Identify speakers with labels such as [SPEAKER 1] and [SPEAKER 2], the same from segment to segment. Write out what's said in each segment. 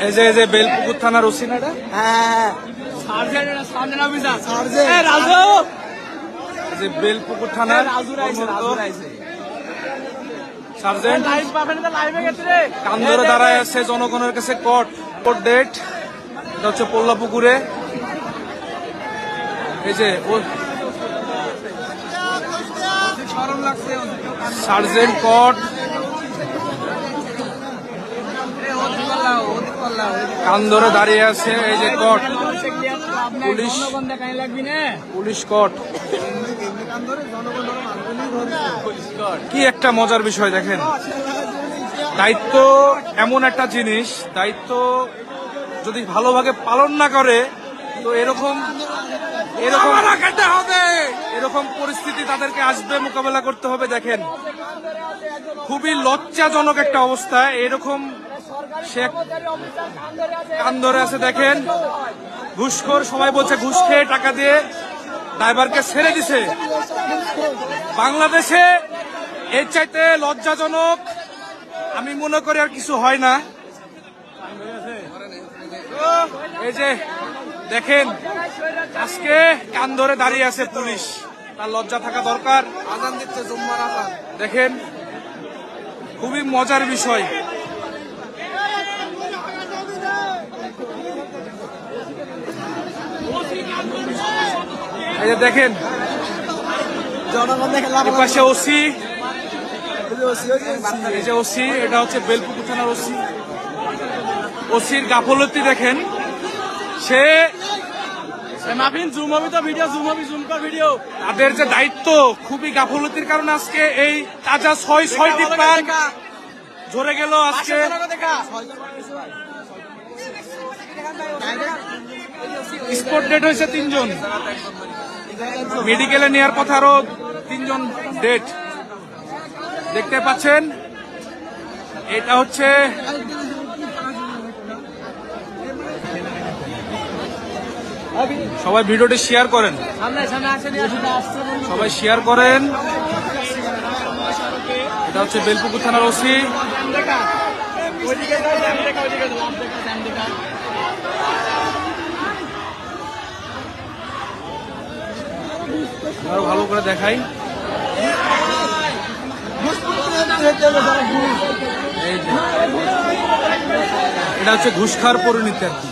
[SPEAKER 1] এই যে বেলপুকুর থানার ওসি না, যে বেলপুকুর থানার সার্জেন্ট কান ধরে দাঁড়ায় আছে জনগণের কাছে কোর্ট ডেট। এটা হচ্ছে পোল্লাপুকুরে। এই যে সার্জেন্ট কোর্ট কান ধরে দাঁড়িয়ে আছে। এই যে কোর্ট পুলিশ কোর্ট। কি একটা মজার বিষয় দেখেন। দায়িত্ব এমন একটা জিনিস, দায়িত্ব যদি ভালোভাবে পালন না করে তো এরকম পরিস্থিতি তাদেরকে আসবে, মোকাবেলা করতে হবে। দেখেন খুবই লজ্জাজনক একটা অবস্থা। এরকম সে কান ধরে আছে। দেখেন ঘুষখোর, সবাই বলছে ঘুষ খেয়ে টাকা দিয়ে ড্রাইভারকে ছেড়ে দিছে। বাংলাদেশে এর চাইতে লজ্জাজনক আমি মনে করি আর কিছু হয় না। এই যে দেখেন আজকে কান ধরে দাঁড়িয়ে আছে পুলিশ, তার লজ্জা থাকা দরকার। আজান দিচ্ছে জুম্মার আজান। দেখেন খুবই মজার বিষয়। এই যে দেখেন পাশে ওসি, এই যে ওসি, এটা হচ্ছে বেলপুকুর থানার ওসি। ওসির গাফলতি দেখেন। সে তাদের যে দায়িত্ব, খুবই গাফলতির কারণে আজকে এই তাজা ছয়টি প্রাণ ঝরে গেল। আজকে স্পট ডেট হয়েছে 3 জন, মেডিকেলে নেওয়ার কথা আরো 3 জন ডেট। দেখতে পাচ্ছেন এটা হচ্ছে সবাই ভিডিওটি শেয়ার করেন, সবাই শেয়ার করেন। এটা হচ্ছে বেলপুকুর থানার ওসি। আরো ভালো করে দেখাই। এটা হচ্ছে ঘুষ খাওয়ার পরিণতি আর কি।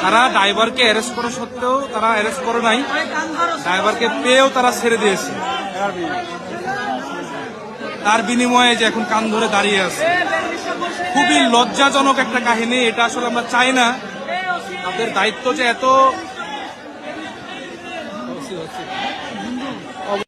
[SPEAKER 1] তারা ড্রাইভারকে অ্যারেস্ট করা সত্ত্বেও তারা অ্যারেস্ট করে নাই, ড্রাইভারকে পেয়েও তারা ছেড়ে দিয়েছে। তার বিনিময়ে যে এখন কান ধরে দাঁড়িয়ে আছে, খুবই লজ্জাজনক একটা কাহিনী। এটা আসলে আমরা চাই না। তাদের দায়িত্ব যে এত